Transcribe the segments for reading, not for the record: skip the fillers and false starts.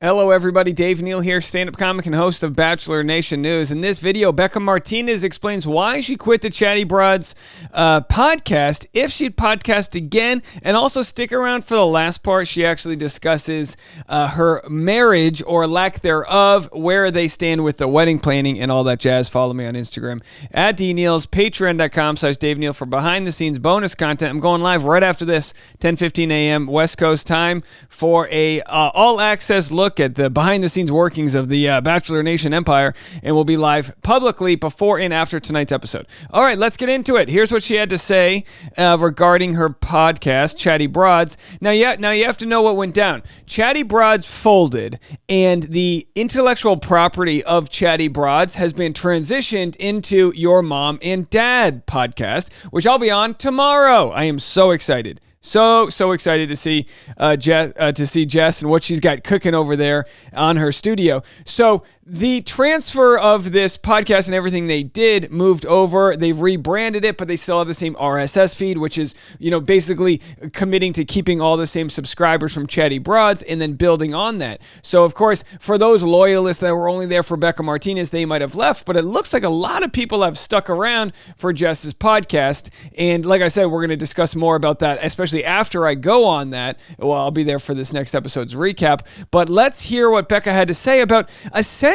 Hello everybody, Dave Neal here, stand-up comic and host of Bachelor Nation News. In this video, Bekah Martinez explains why she quit the Chatty Broads podcast, if she'd podcast again, and also stick around for the last part. She actually discusses her marriage or lack thereof, where they stand with the wedding planning and all that jazz. Follow me on Instagram at DNeals, patreon.com/Dave Neal for behind-the-scenes bonus content. I'm going live right after this, 10:15 a.m. West Coast time for a all-access look at the behind-the-scenes workings of the Bachelor Nation empire, and we'll be live publicly before and after tonight's episode. All right, let's get into it. Here's what she had to say regarding her podcast, Chatty Broads. Now you have to know what went down. Chatty Broads folded, and the intellectual property of Chatty Broads has been transitioned into Your Mom and Dad podcast, which I'll be on tomorrow. I am so excited. So excited to see Jess and what she's got cooking over there on her studio. So the transfer of this podcast and everything they did moved over. They've rebranded it, but they still have the same RSS feed, which is, basically committing to keeping all the same subscribers from Chatty Broads and then building on that. So, of course, for those loyalists that were only there for Bekah Martinez, they might have left, but it looks like a lot of people have stuck around for Jess's podcast. And like I said, we're going to discuss more about that, especially after I go on that. Well, I'll be there for this next episode's recap. But let's hear what Bekah had to say about essentially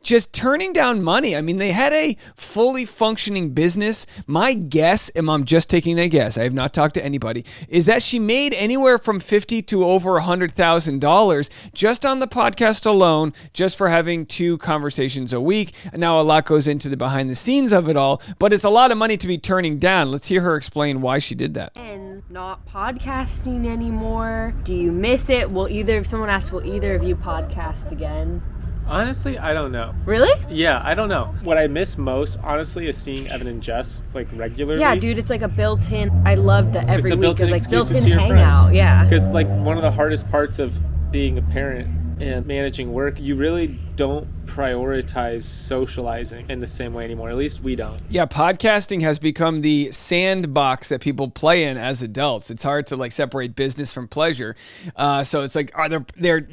just turning down money. I mean, they had a fully functioning business. My guess, and I'm just taking a guess, I have not talked to anybody, is that she made anywhere from $50,000 to over $100,000 just on the podcast alone, just for having 2 conversations a week. And now a lot goes into the behind the scenes of it all, but it's a lot of money to be turning down. Let's hear her explain why she did that. And not podcasting anymore. Do you miss it? If someone asked, will either of you podcast again? Honestly, I don't know. Really? Yeah, I don't know. What I miss most, honestly, is seeing Evan and Jess, regularly. Yeah, dude, it's like a built-in, I love that every week is like built-in hangout. Friends. Yeah. Because, one of the hardest parts of being a parent and managing work, you really don't prioritize socializing in the same way anymore. At least we don't. Yeah, podcasting has become the sandbox that people play in as adults. It's hard to separate business from pleasure. So it's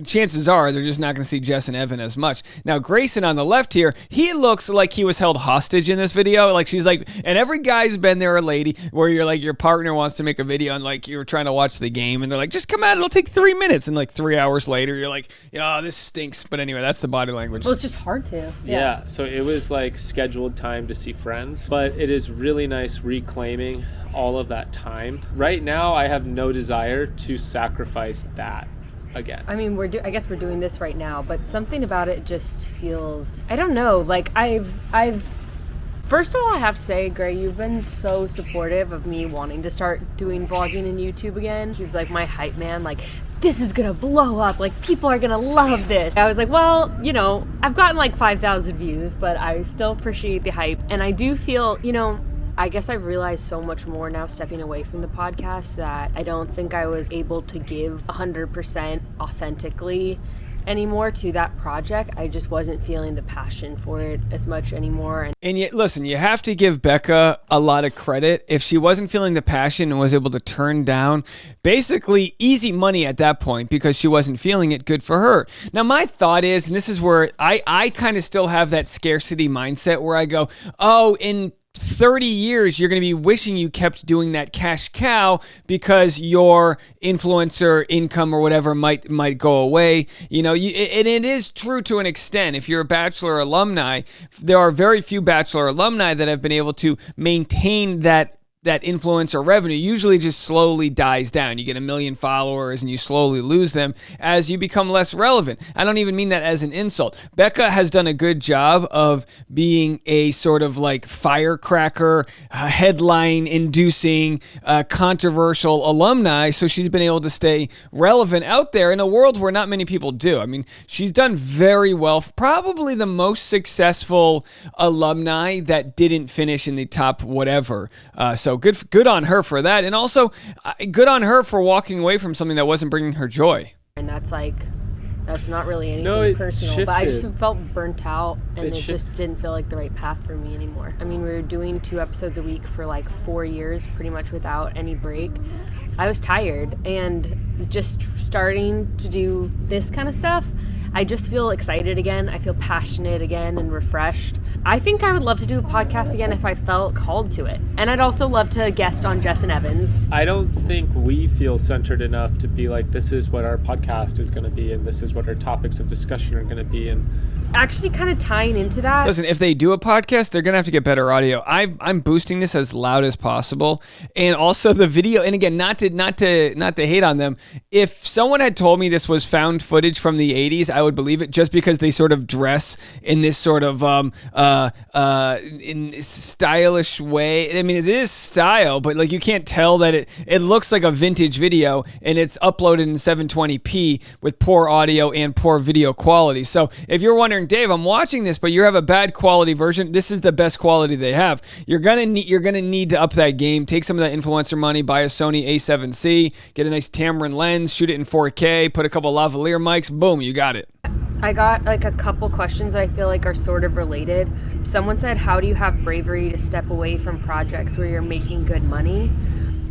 chances are they're just not going to see Jess and Evan as much. Now, Grayson on the left here, he looks like he was held hostage in this video. She's and every guy's been there, a lady, where you're your partner wants to make a video and you're trying to watch the game and they're just come out, it'll take 3 minutes. And 3 hours later, you're oh, this stinks. But anyway, that's the body language. Well, it's just hard to. Yeah, so it was scheduled time to see friends, but it is really nice reclaiming all of that time. Right now, I have no desire to sacrifice that again. I mean, I guess we're doing this right now, but something about it just feels, I don't know, I've first of all, I have to say, Gray, you've been so supportive of me wanting to start doing vlogging and YouTube again. He was my hype man, this is gonna blow up, people are gonna love this. I was well, I've gotten 5,000 views, but I still appreciate the hype. And I do feel, I guess I've realized so much more now stepping away from the podcast that I don't think I was able to give 100% authentically anymore to that project. I just wasn't feeling the passion for it as much anymore. And yet, listen, you have to give Bekah a lot of credit. If she wasn't feeling the passion and was able to turn down basically easy money at that point because she wasn't feeling it, good for her. Now, my thought is, and this is where I kind of still have that scarcity mindset where I go, oh, in 30 years, you're going to be wishing you kept doing that cash cow because your influencer income or whatever might go away. And it is true to an extent. If you're a Bachelor alumni, there are very few Bachelor alumni that have been able to maintain that influencer revenue. Usually just slowly dies down. You get 1 million followers and you slowly lose them as you become less relevant. I don't even mean that as an insult. Bekah has done a good job of being a sort of firecracker, headline-inducing, controversial alumni, so she's been able to stay relevant out there in a world where not many people do. I mean, she's done very well. Probably the most successful alumni that didn't finish in the top whatever. So good on her for that. And also good on her for walking away from something that wasn't bringing her joy. And that's not really anything personal, shifted. but I just felt burnt out and it just didn't feel like the right path for me anymore. I mean, we were doing 2 episodes a week for 4 years, pretty much without any break. I was tired, and just starting to do this kind of stuff, I just feel excited again. I feel passionate again and refreshed. I think I would love to do a podcast again if I felt called to it. And I'd also love to guest on Jess and Evans. I don't think we feel centered enough to be like, this is what our podcast is going to be and this is what our topics of discussion are going to be. And actually kind of tying into that. Listen, if they do a podcast, they're going to have to get better audio. I'm boosting this as loud as possible. And also the video, and again, not to hate on them. If someone had told me this was found footage from the 80s, I would believe it, just because they sort of dress in this sort of in stylish way. I mean, it is style, but like you can't tell that it looks like a vintage video, and it's uploaded in 720p with poor audio and poor video quality. So if you're wondering, Dave, I'm watching this, but you have a bad quality version, this is the best quality they have. You're gonna need to up that game. Take some of that influencer money, buy a Sony A7C, get a nice Tamron lens, shoot it in 4K, put a couple lavalier mics, boom, you got it. I got like a couple questions that I feel like are sort of related. Someone said, how do you have bravery to step away from projects where you're making good money?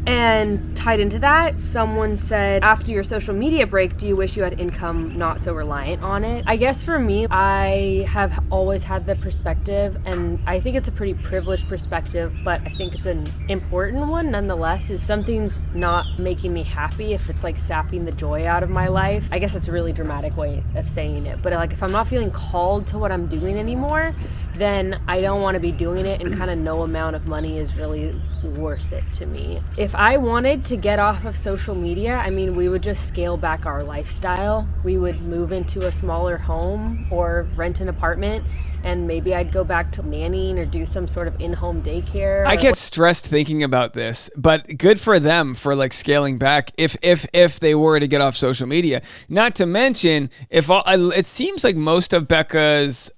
And tied into that, someone said, after your social media break, do you wish you had income not so reliant on it? I guess for me, I have always had the perspective, and I think it's a pretty privileged perspective, but I think it's an important one nonetheless. If something's not making me happy, if it's like sapping the joy out of my life, I guess that's a really dramatic way of saying it. But like if I'm not feeling called to what I'm doing anymore, then I don't want to be doing it, and kind of no amount of money is really worth it to me. If I wanted to get off of social media, I mean, we would just scale back our lifestyle. We would move into a smaller home or rent an apartment, and maybe I'd go back to nannying or do some sort of in-home daycare. I get stressed thinking about this, but good for them for like scaling back if they were to get off social media. Not to mention, it seems like most of Bekah's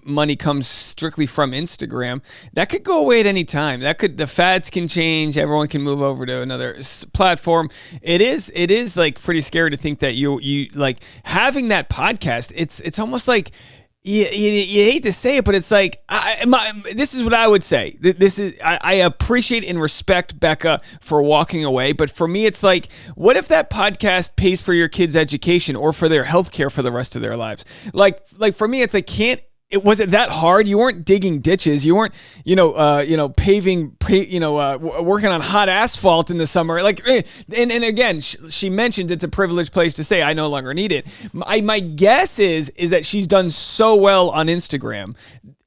money comes strictly from Instagram. That could go away at any time. The fads can change. Everyone can move over to another platform. It is like pretty scary to think that you like having that podcast. It's almost like. You hate to say it, but it's like this is what I would say. I appreciate and respect Bekah for walking away, but for me, it's like, what if that podcast pays for your kids' education or for their health care for the rest of their lives? Like for me, it's like, was it that hard? You weren't digging ditches. You weren't, paving, working on hot asphalt in the summer. Like, and again, she mentioned it's a privileged place to say, I no longer need it. My guess is that she's done so well on Instagram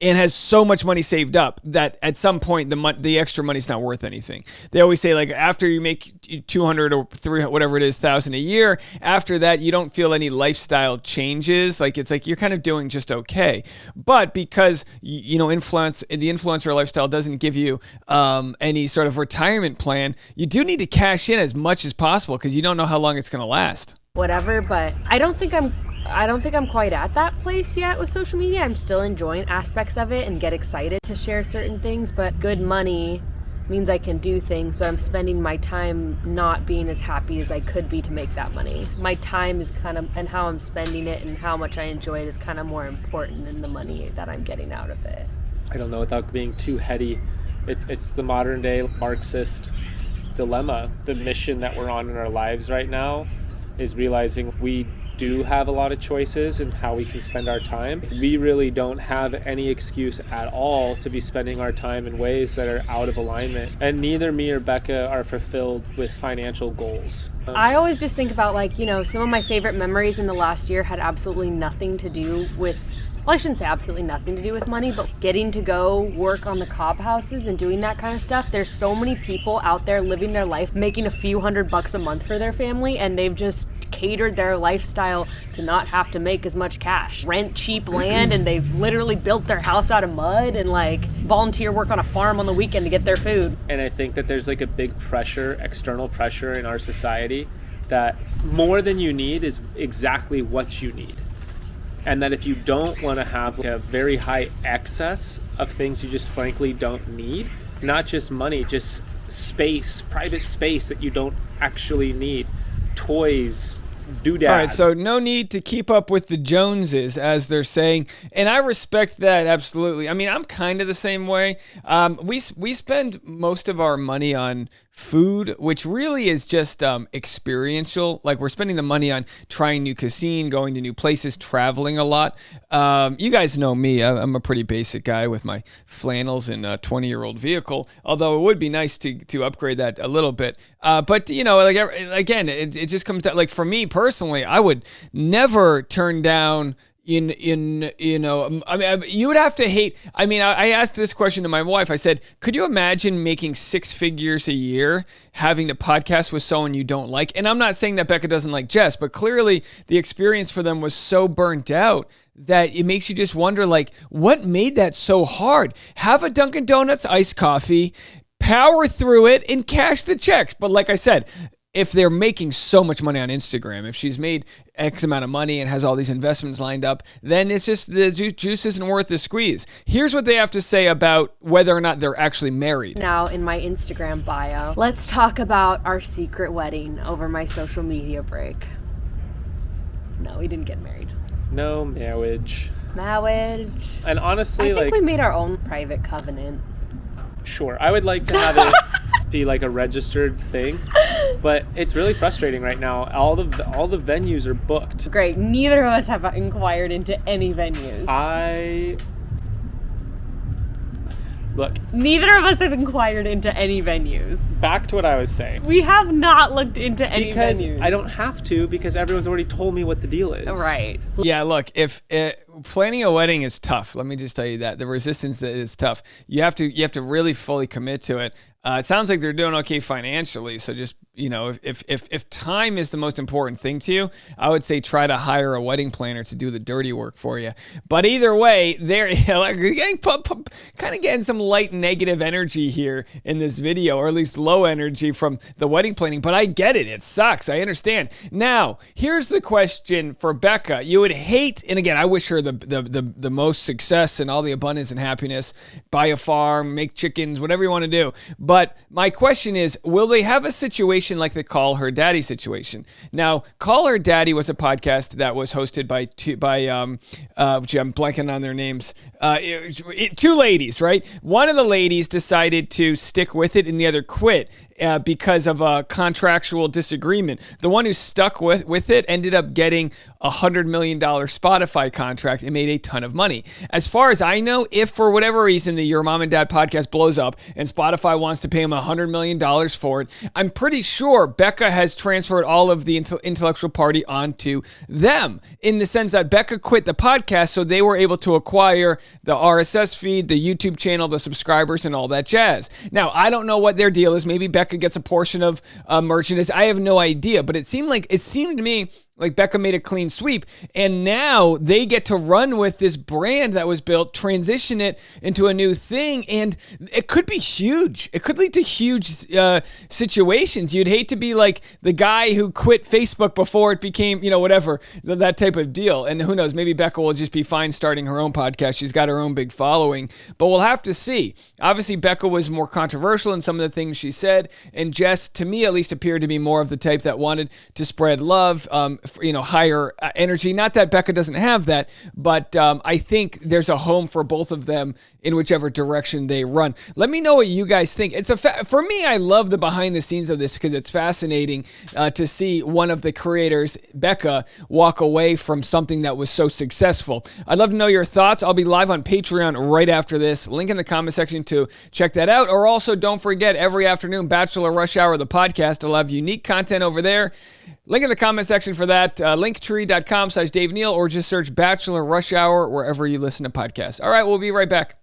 and has so much money saved up that at some point the extra money's not worth anything. They always say, like, after you make 200 or 300, whatever it is, thousand a year, after that you don't feel any lifestyle changes. Like, it's like you're kind of doing just okay. But because the influencer lifestyle doesn't give you any sort of retirement plan, you do need to cash in as much as possible because you don't know how long it's going to last. Whatever, but I don't think I'm quite at that place yet with social media. I'm still enjoying aspects of it and get excited to share certain things, but good money means I can do things, but I'm spending my time not being as happy as I could be to make that money. My time is and how I'm spending it and how much I enjoy it is kind of more important than the money that I'm getting out of it. I don't know, without being too heady, it's the modern day Marxist dilemma. The mission that we're on in our lives right now is realizing we do have a lot of choices in how we can spend our time. We really don't have any excuse at all to be spending our time in ways that are out of alignment. And neither me or Bekah are fulfilled with financial goals. I always just think about some of my favorite memories in the last year had absolutely nothing to do with, well, I shouldn't say absolutely nothing to do with money, but getting to go work on the cob houses and doing that kind of stuff. There's so many people out there living their life, making a few $100 a month for their family, and they've just catered their lifestyle to not have to make as much cash. Rent cheap land, and they've literally built their house out of mud and volunteer work on a farm on the weekend to get their food. And I think that there's a big pressure, external pressure in our society that more than you need is exactly what you need. And that if you don't want to have a very high excess of things you just frankly don't need, not just money, just space, private space that you don't actually need, toys, doodad. All right, so no need to keep up with the Joneses, as they're saying, and I respect that absolutely. I mean, I'm kind of the same way. We spend most of our money on food, which really is just experiential. Like we're spending the money on trying new cuisine, going to new places, traveling a lot. You guys know me. I'm a pretty basic guy with my flannels and a 20-year-old vehicle, although it would be nice to upgrade that a little bit. But, like, again, it just comes down, like, for me personally, I would never turn down I mean, you would have to hate. I mean, I asked this question to my wife. I said, could you imagine making 6 figures a year, having to podcast with someone you don't like? And I'm not saying that Bekah doesn't like Jess, but clearly the experience for them was so burnt out that it makes you just wonder, like, what made that so hard? Have a Dunkin' Donuts iced coffee, power through it, and cash the checks. But like I said, if they're making so much money on Instagram, if she's made X amount of money and has all these investments lined up, then it's just the juice isn't worth the squeeze. Here's what they have to say about whether or not they're actually married. Now, in my Instagram bio, let's talk about our secret wedding over my social media break. No, we didn't get married. No marriage. Marriage. And honestly, I think we made our own private covenant. Sure, I would like to have it be like a registered thing, but it's really frustrating right now. All the venues are booked. Great. Neither of us have inquired into any venues. Look. Neither of us have inquired into any venues. Back to what I was saying. We have not looked into any because venues. I don't have to, because everyone's already told me what the deal is. Right. Yeah, look, if planning a wedding is tough, let me just tell you that. The resistance is tough. You have to really fully commit to it. It sounds like they're doing okay financially, so just, if time is the most important thing to you, I would say try to hire a wedding planner to do the dirty work for you. But either way, they're kind of getting some light negative energy here in this video, or at least low energy from the wedding planning. But I get it. It sucks. I understand. Now, here's the question for Bekah. You would hate, and again, I wish her the most success and all the abundance and happiness, buy a farm, make chickens, whatever you want to do. But my question is, will they have a situation like the Call Her Daddy situation? Now, Call Her Daddy was a podcast that was hosted by which I'm blanking on their names, 2 ladies, right? One of the ladies decided to stick with it and the other quit. Because of a contractual disagreement. The one who stuck with it ended up getting a $100 million Spotify contract and made a ton of money. As far as I know, if for whatever reason the Your Mom and Dad podcast blows up and Spotify wants to pay him $100 million for it, I'm pretty sure Bekah has transferred all of the intellectual property onto them, in the sense that Bekah quit the podcast so they were able to acquire the RSS feed, the YouTube channel, the subscribers, and all that jazz. Now, I don't know what their deal is. Maybe Bekah gets a portion of merchandise. I have no idea, but it seemed to me like Bekah made a clean sweep, and now they get to run with this brand that was built, transition it into a new thing, and it could be huge. It could lead to huge situations. You'd hate to be like the guy who quit Facebook before it became, whatever, that type of deal. And who knows, maybe Bekah will just be fine starting her own podcast. She's got her own big following, but we'll have to see. Obviously, Bekah was more controversial in some of the things she said, and Jess, to me at least, appeared to be more of the type that wanted to spread love, higher energy. Not that Bekah doesn't have that, but I think there's a home for both of them in whichever direction they run. Let me know what you guys think. For me, I love the behind the scenes of this because it's fascinating to see one of the creators, Bekah, walk away from something that was so successful. I'd love to know your thoughts. I'll be live on Patreon right after this. Link in the comment section to check that out. Or also, don't forget, every afternoon, Bachelor Rush Hour, the podcast, will have unique content over there. Link in the comment section for that, linktree.com/Dave Neal, or just search Bachelor Rush Hour wherever you listen to podcasts. All right, we'll be right back.